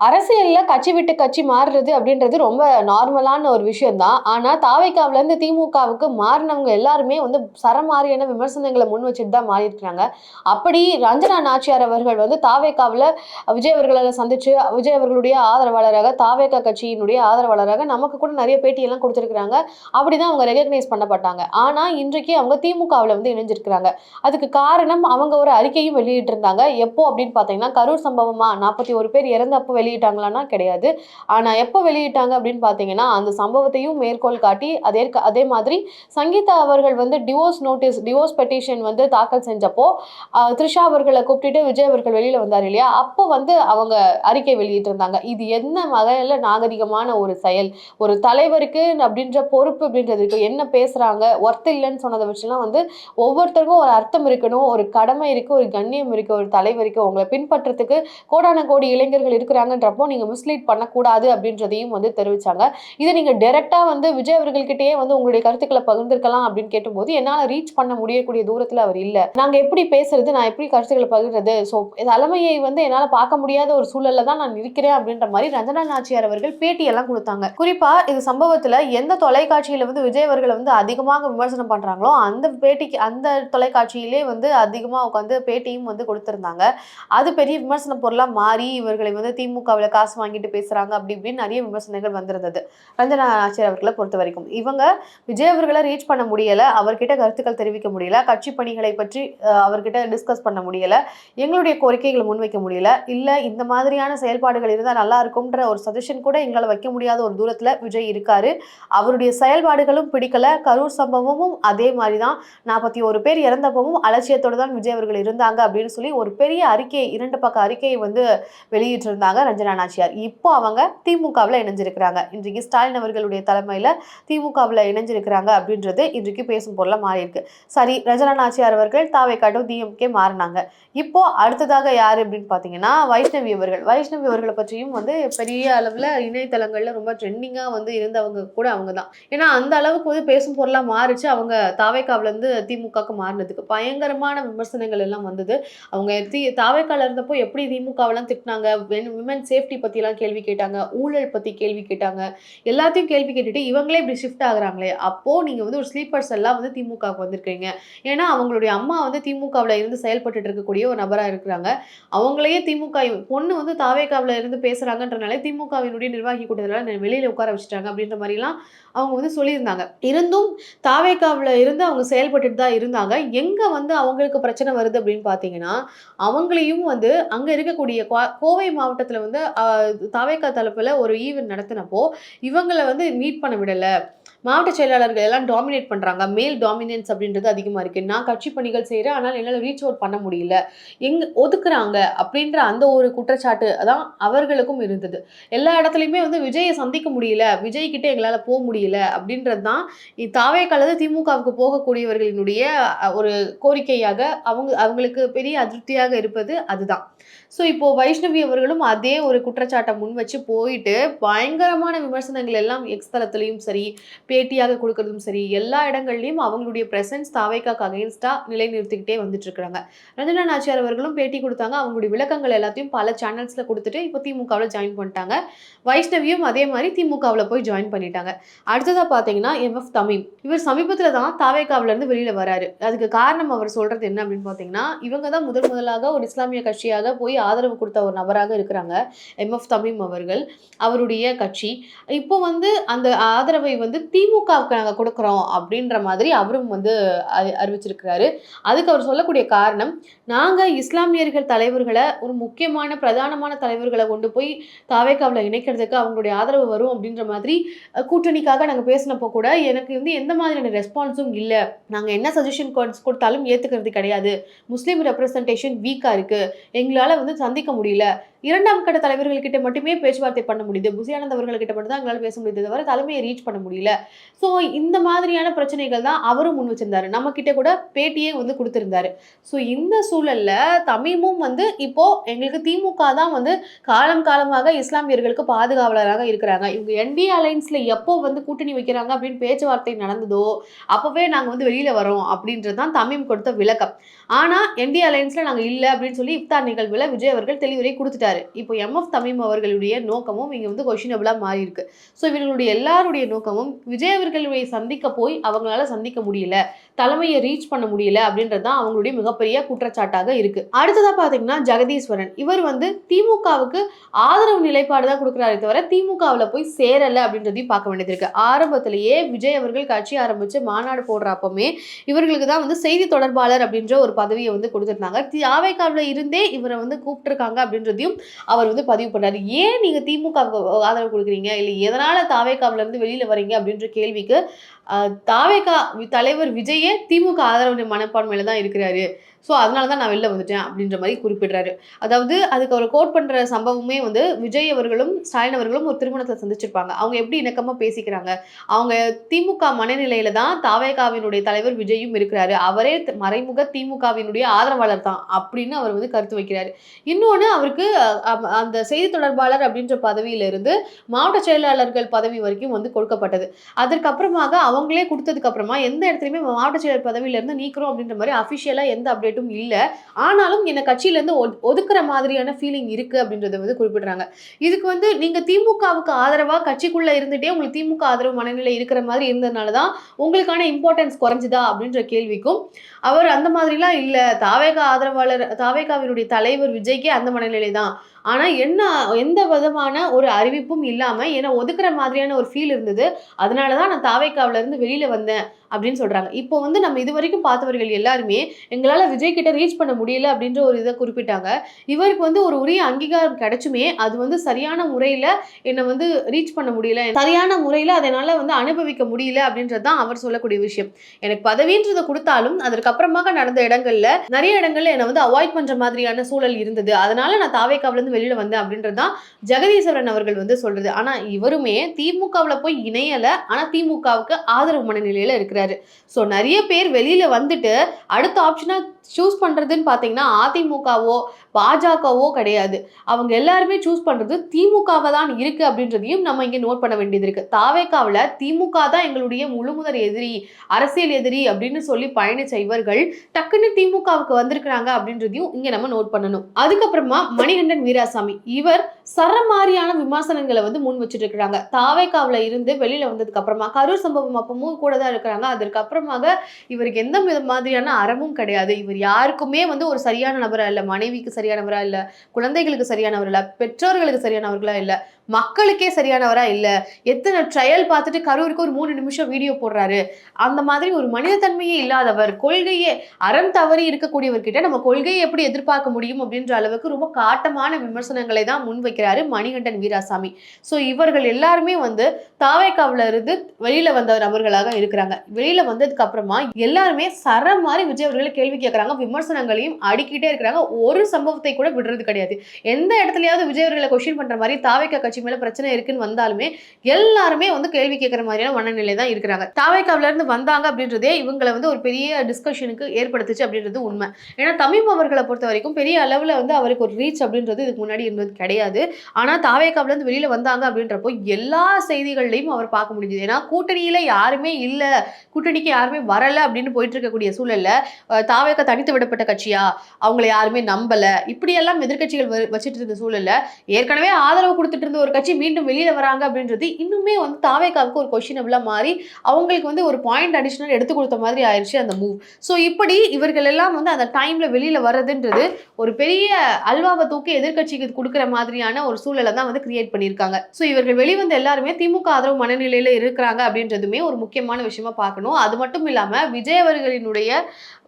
அரசியல்ல கட்சி விட்டு கட்சி மாறுறது அப்படின்றது ரொம்ப நார்மலான ஒரு விஷயம் தான். ஆனா, தாவேக்காவுலருந்து திமுகவுக்கு மாறுனவங்க எல்லாருமே வந்து சரமாரியான விமர்சனங்கள முன் வச்சுட்டு தான் மாறியிருக்கிறாங்க. அப்படி ரஞ்சனா நாச்சியார் அவர்கள் வந்து தாவேக்காவுல விஜய் அவர்கள சந்திச்சு, விஜய் அவர்களுடைய ஆதரவாளராக, தாவேக்கா கட்சியினுடைய ஆதரவாளராக நமக்கு கூட நெறைய பேட்டியெல்லாம் குடுத்திருக்கிறாங்க. அப்படிதான் அவங்க ரெகக்னைஸ் பண்ணப்பட்டாங்க. ஆனா, இன்றைக்கு அவங்க திமுகவுல வந்து இணைஞ்சிருக்கிறாங்க. அதுக்கு காரணம் அவங்க ஒரு அறிக்கையும் வெளியிட்டிருந்தாங்க. எப்போ அப்படின்னு பார்த்தீங்கன்னா, கரூர் சம்பவமா 41 பேர் இறந்தப்போ வெளியிட்டாங்களான்னா கிடையாது. ஆனா எப்போ வெளியிட்டாங்க அப்படின்னு பார்த்தீங்கன்னா, அந்த சம்பவத்தையும் மேற்கோள் காட்டி அதே மாதிரி சங்கீதா அவர்கள் வந்து டிவோர்ஸ் பெட்டிஷன் வந்து தாக்கல் செஞ்சப்போ, த்ரிஷா அவர்கள கூப்பிட்டுட்டு விஜய் அவர்கள் வெளியில வந்தாரு இல்லையா? அப்போ வந்து அவங்க அறிக்கை வெளியிட்டிருந்தாங்க. இது என்ன வகையில நாகரிகமான ஒரு செயல்? ஒரு தலைவருக்கு அப்படின்ற பொறுப்பு அப்படின்றதுக்கு என்ன பேசுறாங்க? ஒர்த் இல்லன்னு சொன்னத வச்சுலாம் வந்து ஒவ்வொருத்தருக்கும் ஒரு அர்த்தம் இருக்கணும். ஒரு கடமை இருக்கு, ஒரு கண்ணியம் இருக்கு ஒரு தலைவருக்கு. உங்கள பின்பற்றதுக்கு கோடான கோடி இளைஞர்கள் இருக்கிறாங்கன்றப்போ நீங்க மிஸ்லீட் பண்ணக்கூடாது அப்படின்றதையும் வந்து தெரிவிச்சாங்க. இத நீங்க டைரக்ட்டா வந்து விஜய் அவர்கள்கிட்டயே வந்து உங்களுடைய கருத்துக்கள பகிர்ந்திருக்கலாம் அப்படின்னு கேட்டபோது, என்னால ரீச் பண்ண முடியக்கூடிய தூரத்துல அவர் இல்ல. நாங்க எப்படி பேசுறது? நான் எப்படி கருத்துக்கள பகிர்றது? தலைமையை வந்து என்னால பார்க்க முடியாத ஒரு சூழல்ல தான் நான் இருக்கிறேன் அப்படின்ற மாரி ரஞ்சனா நாச்சியார் அவர்கள் பேட்டியெல்லாம் குடுத்தாங்க. குறிப்பா இது சம்பவத்துல எந்த தொலைக்காட்சியில வந்து விஜய் அவர்கள வந்து அதிகமாக விமர்சனம் பண்றாங்களோ, அந்த தொலைக்காட்சியிலே வந்து அதிகமா உட்கார்ந்து பேட்டியும் வந்து குடுத்திருந்தாங்க. அது பெரிய விமர்சன பொருளா மாறி, இவர்களை வந்து திமுகவுல காசு வாங்கிட்டு பேசுறாங்க, அப்படி இப்படின்னு நெறைய விமர்சனங்கள் வந்திருந்தது. ரஞ்சனா ஆச்சியார் அவர்கள பொறுத்தவரைக்கும். இவங்க விஜய் அவர்கள ரீச் பண்ண முடியல. அவர்கிட்ட கருத்துக்கள் தெரிவிக்க முடியல. கட்சி பணிகளை பற்றி அவர்கிட்ட டிஸ்கஸ் பண்ண முடியல. எங்களுடைய கோரிக்கைகள முன்வைக்க முடியல. இல்ல இந்த மாதிரியான செயல்பாடுகள் இருந்தா நல்லா இருக்கும்ன்ற ஒரு சஜஷன் கூட எங்களால வைக்க முடியாத ஒரு தூரத்துல விஜய் இருக்காரு. அவருடைய செயல்பாடுகளும் பிடிக்கல. கரூர் சம்பவமும் அதே மாரி தான். 41 பேர் இறந்தப்பவும் அலட்சியத்தோட தான் விஜய் அவர்கள் இருந்தாங்க அப்படின்னு சொல்லி ஒரு பெரிய அறிக்கை 2 பக்க அறிக்கையை வந்து வெளியிட்டிருந்தாங்க ரஞ்சனா நாச்சியார். இப்போ அவங்க திமுகவுல இணைஞ்சிருக்கிறாங்க. இன்றைக்கு ஸ்டாலின் அவர்களுடைய தலைமையில திமுகவுல இணைஞ்சிருக்கிறாங்க அப்படின்றது இன்றைக்கு பேசும் பொருளா மாறியிருக்கு. சரி, ரஞ்சனா நாச்சியார் அவர்கள் தாவேக்காட்டும் டிஎம்கே மாறுனாங்க. இப்போ அடுத்ததாக யாரு அப்படின்னு பார்த்தீங்கன்னா, வைஷ்ணவி அவர்கள். வைஷ்ணவி அவர்கள பற்றியும் வந்து பெரிய அளவுல இணையதளங்கள்ல ரொம்ப ட்ரெண்டிங்கா வந்து இருந்தவங்க கூட அவங்க தான். ஏன்னா அந்த அளவுக்கு வந்து பேசும் பொருளா மாறுச்சு. அவங்க தாவேக்காவுல இருந்து திமுகவுக்கு மாறுனதுக்கு. பயங்கரமான விமர்சனங்கள் எல்லாம் வந்தது. அவங்க தாவேக்கால இருந்தப்போ எப்படி திமுகவெல்லாம் திட்டுனாங்க, விமன் சேஃப்டி பத்திலாம் கேள்வி கேட்டாங்க, ஊழல் பத்தி கேள்வி கேட்டாங்க. எல்லாத்தையும் கேள்வி கேட்டுட்டு இவங்களே இப்படி ஷிஃப்ட் ஆகுறாங்களே, அப்போ நீங்க வந்து ஒரு ஸ்லீப்பர் செல்லா வந்து திமுகவுக்கு வந்திருக்கீங்க. ஏன்னா அவங்களுடைய அம்மா வந்து திமுகவுல இருந்து செயல்பட்டுட்டு இருக்கக்கூடிய ஒரு நபரா இருக்கிறாங்க. அவங்களையே பொண்ணு வந்து தாவேக்காவுல இருந்து பேசுறாங்கன்றனால திமுகவினுடைய நிர்வாகி கூட்டத்தில வெளியில உட்கார வச்சுட்டாங்க அப்படின்ற மாரிலாம் அவங்க வந்து சொல்லியிருந்தாங்க. இருந்தும் தாவேக்காவுல இருந்து அவங்க செயல்பட்டுட்டு தான் இருந்தாங்க. எங்க வந்து அவங்களுக்கு பிரச்சனை வருது அப்படின்னு பார்த்தீங்கன்னா, அவங்களையும் வந்து அங்க இருக்கக்கூடிய கோவை மாவட்டத்தில வந்து தாவேக்கா தரப்புல ஒரு ஈவென்ட் நடத்தினப்போ, இவங்கள வந்து மீட் பண்ண விடல. மாவட்ட செயலாளர்கள் எல்லாம் டாமினேட் பண்றாங்க. மேல் டாமினன்ஸ் அப்படின்றது அதிகமா இருக்கு. நான் கட்சி பணிகள் செய்றேன். ஆனால என்னால ரீச் அவுட் பண்ண முடியல. ஒதுக்குறாங்க அப்படின்ற அந்த ஒரு குற்றச்சாட்டு தான் அவர்களுக்கும் இருந்தது. எல்லா இடத்துலயுமே வந்து விஜய சந்திக்க முடியல. விஜய் கிட்ட எங்களால முடியல அப்படின்றது தான் தாவேக்கால திமுகவுக்கு போகக்கூடியவர்களினுடைய ஒரு கோரிக்கையாக அவங்களுக்கு பெரிய அதிருப்தியாக இருப்பது அதுதான். இப்போ வைஷ்ணவி அவர்களும் அதே ஒரு குற்றச்சாட்ட முன் வச்சு போயிட்டு, பயங்கரமான விமர்சனங்கள் எல்லாம் எக்ஸ் தளத்திலயும் சரி, பேட்டியாக குடுக்குறதும் சரி, எல்லா இடங்கள்லயும் அவங்களுடைய பிரசன்ஸ் தாவேக்காக்கு அகைன்ஸ்ட்டா நிலைநிறுத்திக்கிட்டே வந்துட்டு இருக்காங்க. ரஞ்சனா நாச்சியார் அவர்களும் பேட்டி குடுத்தாங்க. அவங்களுடைய விளக்கங்கள் எல்லாத்தையும் பல சேனல்ஸ்ல குடுத்துட்டு, இப்போ திமுகவுல ஜாயின் பண்ணிட்டாங்க. வைஷ்ணவியும் அதே மாரி திமுகவுல போய் ஜாயின் பண்ணிட்டாங்க. அடுத்ததா பார்த்தீங்கன்னா, எம்.எஃப். தமிம். இவர் சமீபத்தில தான் தாவேக்காவுல இருந்து வெளியில வராரு. அதுக்கு காரணம் அவர் சொல்றது என்ன அப்படின்னு பார்த்தீங்கன்னா, இவங்க தான் முதலாக ஒரு இஸ்லாமிய கட்சியாக போய் ஆதரவு குடுத்த ஒரு நபராக இருக்கிறாங்க. எம்.எஃப். தமிம் அவர்கள். அவருடைய கட்சி. இப்போ வந்து அந்த ஆதரவை வந்து திமுகவுக்கு நாங்க குடுக்குறோம் அப்படின்ற மாதிரி அவரும் வந்து அறிவிச்சிருக்கிறாரு. அதுக்கு அவர் சொல்லக்கூடிய காரணம், நாங்க இஸ்லாமியர்கள் தலைவர்கள ஒரு முக்கியமான பிரதானமான தலைவர்கள கொண்டு போய் தாவேக்காவுல இணைக்கிறதுக்கு அவங்களுடைய ஆதரவு வரும் அப்படின்ற மாதிரி கூட்டணிக்காக நாங்க பேசினப்போ கூட எனக்கு வந்து எந்த மாதிரியான ரெஸ்பான்ஸும் இல்ல. நாங்க என்ன சஜஷன் குடுத்தாலும் ஏத்துக்கிறது கிடையாது. முஸ்லிம் ரெப்ரசன்டேஷன் வீக்கா இருக்கு. எங்களால வந்து சந்திக்க முடியல. 2ஆம் கட்ட தலைவர்கள் கிட்ட மட்டுமே பேச்சுவார்த்தை பண்ண முடியுது. புசி ஆனந்த் அவர்கள் கிட்ட மட்டும் தான் எங்களால பேச முடியுதே தவிர தலைமையை ரீச் பண்ண முடியல. ஸோ இந்த மாதிரியான பிரச்சனைகள் தான் அவரும் முன் வச்சிருந்தாரு. நம்ம கிட்ட கூட பேட்டியே வந்து குடுத்திருந்தாரு. இந்த சூழல்ல தமிமும் வந்து இப்போ எங்களுக்கு திமுக தான் வந்து காலம் காலமாக இஸ்லாமியர்களுக்கு பாதுகாவலராக இருக்கிறாங்க. இவங்க என்டிஏ அலையன்ஸ்ல எப்போ வந்து கூட்டணி வைக்கிறாங்க அப்படின்னு பேச்சுவார்த்தை நடந்ததோ, அப்பவே நாங்க வந்து வெளியில வரோம் அப்படின்றது தான் தமிம் கொடுத்த விளக்கம். ஆனா என்டிஏ அலையன்ஸ்ல நாங்க இல்ல அப்படின்னு சொல்லி இஃப்தார் நிகழ்வுல விஜய் அவர்கள் தெளிவுரை குடுத்துட்டாரு. ஒதுக்கிட்டாரு. இப்போ எம்.எஃப். தமீம் அவர்களுடைய நோக்கமும் இங்க வந்து கொஸ்டினபிளா மாறி இருக்கு. ஸோ இவர்களுடைய எல்லாருடைய நோக்கமும் விஜய் அவர்களை சந்திக்க போய் அவங்களால சந்திக்க முடியல, தலைமையை ரீச் பண்ண முடியல அப்படின்றது தான் அவங்களுடைய மிகப்பெரிய குற்றச்சாட்டாக இருக்கு. அடுத்ததா பாத்தீங்கன்னா ஜெகதீஸ்வரன், இவர் வந்து திமுகவுக்கு ஆதரவு நிலைப்பாடு தான் கொடுக்குறாரே தவிர திமுகவுல போய் சேரல அப்படின்றதையும் பார்க்க வேண்டியது இருக்கு. ஆரம்பத்திலேயே விஜய் அவர்கள் கட்சி ஆரம்பிச்சு மாநாடு போடுறப்பமே இவர்களுக்கு தான் வந்து செய்தி தொடர்பாளர் அப்படின்ற ஒரு பதவியை வந்து கொடுத்திருந்தாங்க. அவைக்காவில இருந்தே இவரை வந்து கூப்பிட்டுருக்காங்க அப்படின்றதையும் அவர் வந்து பதிவு பண்ணாரு. ஏன் நீங்க திமுகவுக்கு ஆதரவு கொடுக்குறீங்க, இல்லை எதனால தாவேக்காவில இருந்து வெளியில வரீங்க அப்படின்ற கேள்விக்கு தாவேகா தலைவர் விஜயே திமுக ஆதரவு மனப்பான்மையில தான் இருக்கிறாரு. ஸோ அதனால தான் நான் வெளில வந்துட்டேன் அப்படின்ற மாதிரி குறிப்பிடுறாரு. அதாவது அதுக்கு அவர் கோட் பண்ற சம்பவமே வந்து விஜய் அவர்களும் ஸ்டாலின் அவர்களும் ஒரு திருமணத்தில் சந்திச்சிருப்பாங்க. அவங்க எப்படி இணக்கமா பேசிக்கிறாங்க, அவங்க திமுக மனநிலையில தான் தாவேகாவினுடைய தலைவர் விஜயும் இருக்கிறாரு, அவரே மறைமுக திமுகவினுடைய ஆதரவாளர் தான் அப்படின்னு அவர் வந்து கருத்து வைக்கிறாரு. இன்னொன்று அவருக்கு அந்த செய்தி தொடர்பாளர் அப்படின்ற பதவியிலிருந்து மாவட்ட செயலாளர்கள் பதவி வரைக்கும் வந்து கொடுக்கப்பட்டது. அதற்கப்புறமாக அவங்களே கொடுத்ததுக்கு அப்புறமா எந்த இடத்துலையுமே மாவட்ட செயலர் பதவியிலிருந்து நீக்கிறோம் அப்படின்ற மாதிரி அஃபிஷியலா எந்த அப்டேட்டும் இல்ல. ஆனாலும் என்ன கட்சியில இருந்து ஒதுக்குற மாதிரியான ஃபீலிங் இருக்கு அப்படின்றத வந்து குறிப்பிடுறாங்க. இதுக்கு வந்து நீங்க திமுகவுக்கு ஆதரவா கட்சிக்குள்ள இருந்துட்டே உங்களுக்கு திமுக ஆதரவு மனநிலை இருக்கிற மாதிரி இருந்ததுனால தான் உங்களுக்கான இம்பார்ட்டன்ஸ் குறைஞ்சுதா அப்படின்ற கேள்விக்கும் அவர் அந்த மாதிரிலாம் இல்ல, தாவேகா ஆதரவாளர் தாவேகாவினுடைய தலைவர் விஜய்க்கே அந்த மனநிலை தான். ஆனா என்ன எந்த விதமான ஒரு அறிவிப்பும் இல்லாம என்ன ஒதுக்குற மாதிரியான ஒரு ஃபீல் இருந்தது. அதனால தான் நான் தாவேகாவில இருந்து வெளியில வந்தேன் அப்படின்னு சொல்றாங்க. இப்போ வந்து நம்ம இதுவரைக்கும் பார்த்தவர்கள் எல்லாருமே எங்களால விஜய் கிட்ட ரீச் பண்ண முடியல அப்படின்ற ஒரு இதை குறிப்பிட்டாங்க. இவருக்கு வந்து ஒரு உரிய அங்கீகாரம் கிடைச்சுமே அது வந்து சரியான முறையில என்ன வந்து ரீச் பண்ண முடியல, சரியான முறையில அதனால வந்து அனுபவிக்க முடியல அப்படின்றது தான் அவர் சொல்லக்கூடிய விஷயம். எனக்கு பதவின்றதை கொடுத்தாலும் அதற்கப்புறமாக நடந்த இடங்கள்ல நிறைய இடங்கள்ல என்னை வந்து அவாய்ட் பண்ற மாதிரியான சூழல் இருந்தது. அதனால நான் தாவேகாவில இருந்து வெளியில வந்தேன் அப்படின்றது தான் ஜெகதீஸ்வரன் அவர்கள் வந்து சொல்றது. ஆனா இவருமே திமுகவுல போய் இணையல, ஆனா திமுகவுக்கு ஆதரவு மனநிலையில இருக்கிறார். சோ நிறைய பேர் வெளியில வந்துட்டு அடுத்த ஆப்ஷனா சூஸ் பண்றதுன்னு பாத்தீங்கன்னா அதிமுகவோ பாஜகவோ கிடையாது. அவங்க எல்லாருமே சூஸ் பண்றது திமுகவை தான் இருக்கு அப்படின்றதையும் நம்ம இங்க நோட் பண்ண வேண்டியது இருக்கு. தாவேகாவுல திமுக தான் எங்களுடைய முழுமுதற் எதிரி, அரசியல் எதிரி அப்படின்னு சொல்லி பயணிச்ச இவர்கள் டக்குன்னு திமுகவுக்கு வந்திருக்கிறாங்க அப்படின்றதையும் இங்க நம்ம நோட் பண்ணணும். அதுக்கப்புறமா மணிகண்டன் வீராசாமி, இவர் சரமாரியான விமர்சனங்களை வந்து முன் வச்சுட்டு இருக்கிறாங்க. தாவேகாவுல இருந்து வெளியில வந்ததுக்கு அப்புறமா கரூர் சம்பவம் அப்பமும் கூட தான் இருக்கிறாங்க. அதற்கு அப்புறமாக இவருக்கு எந்த மாதிரியான அறமும் கிடையாது. இவர் யாருக்குமே வந்து ஒரு சரியான நபரா இல்ல, மனைவிக்கு சரியானவரா இல்ல, குழந்தைகளுக்கு சரியானவர் இல்ல, பெற்றோர்களுக்கு சரியானவர்களா இல்ல, மக்களுக்கே சரியானவரா இல்ல. எத்தனை ட்ரையல் பார்த்துட்டு கரூருக்கு ஒரு 3 நிமிஷம் வீடியோ போடுறாரு. அந்த மாதிரி ஒரு மனிதத்தன்மையே இல்லாதவர், கொள்கையே அறம் தவறி இருக்கக்கூடியவர்கிட்ட நம்ம கொள்கையை எப்படி எதிர்பார்க்க முடியும் அப்படின்ற அளவுக்கு ரொம்ப காட்டமான விமர்சனங்களை தான் முன்வைக்கிறாரு மணிகண்டன் வீராசாமி. ஸோ இவர்கள் எல்லாருமே வந்து தாவேகாவுல இருந்து வெளியில வந்த நபர்களாக இருக்கிறாங்க. வெளியில வந்ததுக்கு அப்புறமா எல்லாருமே சரம் மாதிரி விஜய் அவர்களை கேள்வி கேட்கறாங்க, விமர்சனங்களையும் அடிக்கிட்டே இருக்கிறாங்க. ஒரு சம்பவத்தை கூட விடுறது கிடையாது. எந்த இடத்துலயாவது விஜய் அவர்களை கொஸ்டின் பண்ற மாதிரி தாவேகா கட்சி மேல பிரச்சனை இருக்குன்னு வந்தாலுமே எல்லாருமே வந்து கேள்வி கேட்கிற மாதிரியான மனநிலை தான் இருக்கிறாங்க. தாவேகாவுல இருந்து வந்தாங்க அப்படின்றதே இவங்களை வந்து ஒரு பெரிய டிஸ்கஷனுக்கு ஏற்படுத்துச்சு அப்படின்றது உண்மை. ஏன்னா தமீம் அவர்களை பொறுத்த வரைக்கும் பெரிய அளவுல வந்து அவருக்கு ஒரு ரீச் அப்படின்றது இதுக்கு முன்னாடி இருந்தது கிடையாது. ஆனா தாவேகாவுல இருந்து வெளியில வந்தாங்க அப்படின்றப்போ எல்லா செய்திகள்லையும் அவர் பார்க்க முடிஞ்சது. ஏன்னா கூட்டணியில யாருமே இல்ல, கூட்டணிக்கு யாருமே வரல அப்படின்னு போயிட்டு இருக்கக்கூடிய சூழல்ல தாவேகா தனித்து விடப்பட்ட கட்சியா, அவங்களை யாருமே நம்பல, இப்படியெல்லாம் எதிர்கட்சிகள் வச்சுட்டு இருந்த சூழல்ல ஏற்கனவே ஆதரவு கொடுத்துட்டு இருந்த ஒரு கட்சி மீண்டும் வெளியில வராங்க அப்படின்றது இன்னுமே வந்து தாவேகாவுக்கு ஒரு கொஸ்டினபிளா மாறி அவங்களுக்கு வந்து ஒரு பாயிண்ட் அடிஷனல் எடுத்து கொடுத்த மாதிரி ஆயிடுச்சு அந்த மூவ். ஸோ இப்படி இவர்கள் எல்லாம் வந்து அந்த டைம்ல வெளியில வர்றதுன்றது ஒரு பெரிய அல்வாவை தூக்கி எதிர்கட்சிக்கு கொடுக்குற மாதிரியான ஒரு சூழலை தான் வந்து கிரியேட் பண்ணியிருக்காங்க. ஸோ இவர்கள் வெளிவந்த எல்லாருமே திமுக ஆதரவு மனநிலையில இருக்கிறாங்க அப்படின்றதுமே ஒரு முக்கியமான விஷயமா பார்க்கணும். அது மட்டும் இல்லாம விஜய் அவர்களினுடைய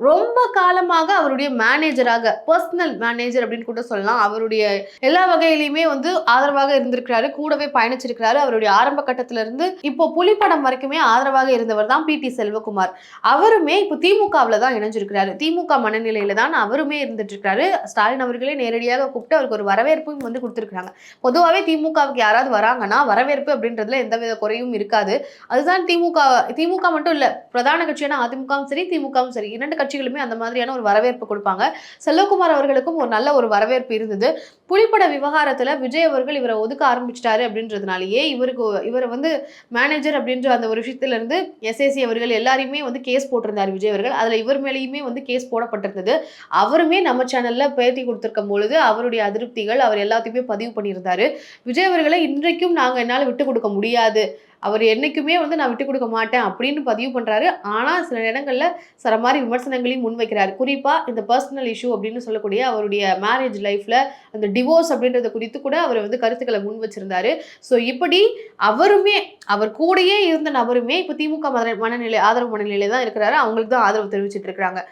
ரொம்ப காலமாக அவருடைய மேனேஜராக, பர்சனல் மேனேஜர் அப்படின்னு கூட சொல்லலாம், அவருடைய எல்லா வகையிலுமே வந்து ஆதரவாக இருந்திருக்கிறாரு, கூடவே பயணிச்சிருக்கிறாரு. அவருடைய ஆரம்ப கட்டத்தில இருந்து இப்போ புலிப்படம் வரைக்குமே ஆதரவாக இருந்தவர் தான் பி.டி. செல்வகுமார். அவருமே இப்போ திமுகவுல தான் இணைஞ்சிருக்கிறாரு. திமுக மனநிலையில தான் அவருமே இருந்துட்டு இருக்காரு. ஸ்டாலின் அவர்களே நேரடியாக கூப்பிட்டு அவருக்கு ஒரு வரவேற்பும் வந்து கொடுத்திருக்காங்க. பொதுவாகவே திமுகவுக்கு யாராவது வராங்கன்னா வரவேற்பு அப்படின்றதுல எந்தவித குறையும் இருக்காது. அதுதான் திமுக மட்டும் இல்ல, பிரதான கட்சியான அதிமுகவும் சரி திமுகவும் சரி இரண்டு கட்சிகளுமே அந்த மாதிரியான ஒரு வரவேற்பு கொடுப்பாங்க. செல்வகுமார் அவர்களுக்கும் ஒரு நல்ல ஒரு வரவேற்பு இருந்தது. புலிப்பட விவகாரத்துல விஜய் அவர்கள் இவரை ஒதுக்க ஆரம்பிச்சிட்டாரு அப்படின்றதுனாலயே இவரை வந்து மேனேஜர் அப்படின்ற அந்த ஒரு விஷயத்துல இருந்து எஸ்ஏசி அவர்கள் எல்லாரையுமே வந்து கேஸ் போட்டிருந்தாரு விஜய் அவர்கள். அதுல இவர் மேலேயுமே வந்து கேஸ் போடப்பட்டிருந்தது. அவருமே நம்ம சேனல்ல பேட்டி கொடுத்திருக்கும் பொழுது அவருடைய அதிருப்திகள் அவர் எல்லாத்தையுமே பதிவு பண்ணியிருந்தாரு. விஜய் அவர்களை இன்றைக்கும் என்னால விட்டு கொடுக்க முடியாது. அவர் என்னைக்குமே வந்து நான் விட்டுக் கொடுக்க மாட்டேன் அப்படின்னு பதிவு பண்றாரு. ஆனா சில இடங்கள்ல சரமாரி விமர்சனங்களையும் முன்வைக்கிறாரு. குறிப்பா இந்த பர்சனல் இஷ்யூ அப்படின்னு சொல்லக்கூடிய அவருடைய மேரேஜ் லைஃப்ல அந்த டிவோர்ஸ் அப்படின்றத குறித்து கூட அவர் வந்து கருத்துக்களை முன் வச்சிருந்தாரு. ஸோ இப்படி அவருமே அவர் கூடயே இருந்த நபருமே இப்ப திமுக மனநிலை ஆதரவு மனநிலையில தான் இருக்கிறாரு. அவங்களுக்கு தான் ஆதரவு தெரிவிச்சிட்டு இருக்காங்க.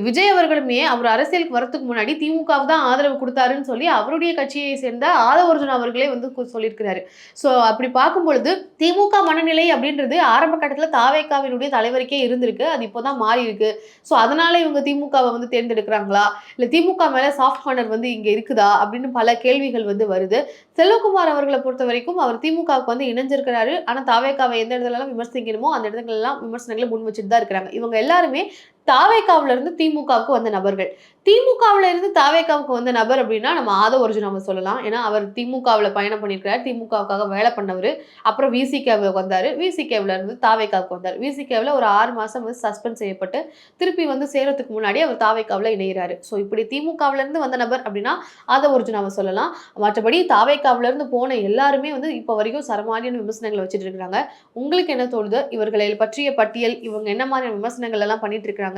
விஜய் அவர்களுமே அவர் அரசியலுக்கு வரதுக்கு முன்னாடி திமுகவுக்கு தான் ஆதரவு கொடுத்தாருன்னு சொல்லி அவருடைய கட்சியை சேர்ந்த ஆதவர்ஜுன் அவர்களே வந்து சொல்லியிருக்கிறாரு. ஸோ அப்படி பார்க்கும் பொழுது திமுக மனநிலை அப்படின்றது ஆரம்ப கட்டத்துல தாவேகாவினுடைய தலைவருக்கே இருந்திருக்கு. அது இப்போதான் மாறி இருக்கு. ஸோ அதனால இவங்க திமுகவை வந்து தேர்ந்தெடுக்கிறாங்களா, இல்ல திமுக மேல சாஃப்ட் கார்னர் வந்து இங்க இருக்குதா அப்படின்னு பல கேள்விகள் வந்து வருது. செல்வகுமார் அவர்களை பொறுத்த வரைக்கும் அவர் திமுகவுக்கு வந்து இணைஞ்சிருக்கிறாரு. ஆனா தாவேகாவை எந்த இடத்துல எல்லாம் விமர்சிக்கணுமோ அந்த இடத்துல எல்லாம் விமர்சனங்களை முன் வச்சுட்டு தான் இருக்கிறாங்க. இவங்க எல்லாருமே தாவேகாவுல இருந்து திமுகவுக்கு வந்த நபர்கள். திமுகவுல இருந்து தாவேகாவுக்கு வந்த நபர் அப்படின்னா நம்ம ஆதவ அர்ஜுனாவை சொல்லலாம். ஏன்னா அவர் திமுகவுல பயணம் பண்ணியிருக்கிறார். திமுகவுக்காக வேலை பண்ணவரு. அப்புறம் விசிகேவுக்கு வந்தாரு. விசிகேவுல இருந்து தாவேகாவுக்கு வந்தாரு. விசிகேவுல ஒரு 6 மாசம் வந்து சஸ்பெண்ட் செய்யப்பட்டு திருப்பி வந்து சேரத்துக்கு முன்னாடி அவர் தாவேகாவுல இணைகிறாரு. ஸோ இப்படி திமுகவுல இருந்து வந்த நபர் அப்படின்னா ஆதவ அர்ஜுனாவை சொல்லலாம். மற்றபடி தாவேகாவுல இருந்து போன எல்லாருமே வந்து இப்போ வரைக்கும் சரமாரியான விமர்சனங்களை வச்சுட்டு இருக்காங்க. உங்களுக்கு என்ன தோணுது? இவர்களை பற்றிய பட்டியல், இவங்க என்ன மாதிரியான விமர்சனங்கள் எல்லாம் பண்ணிட்டு இருக்காங்க,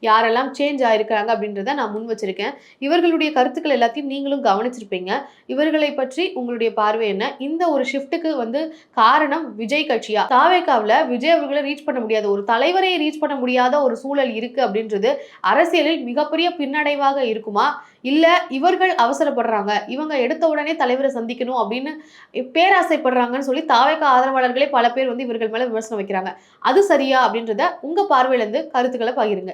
யாரெல்லாம் சேஞ்ச் ஆயிருக்காங்க அப்படின்றத நான் முன் வச்சிருக்கேன். இவர்களுடைய கருத்துக்கள் எல்லாத்தையும் நீங்களும் கவனிச்சிருப்பீங்க. இவர்களை பற்றி உங்களுடைய பார்வை என்ன? இந்த ஒரு ஷிஃப்ட்டுக்கு வந்து காரணம் விஜய் கட்சியா? தாவேகாவுல விஜய் அவர்களை ரீச் பண்ண முடியாத ஒரு தலைவரை ரீச் பண்ண முடியாத ஒரு சூழல் இருக்கு அப்படின்றது அரசியலில் மிகப்பெரிய பின்னடைவாக இருக்குமா? இல்ல இவர்கள் அவசரப்படுறாங்க, இவங்க எடுத்த உடனே தலைவரை சந்திக்கணும் அப்படின்னு பேராசைப்படுறாங்கன்னு சொல்லி தாவேகா ஆதரவாளர்களே பல பேர் வந்து இவர்கள் மேல விமர்சனம் வைக்கிறாங்க. அது சரியா அப்படின்றத உங்க பார்வையில இருந்து கருத்துக்களை பகிருங்க.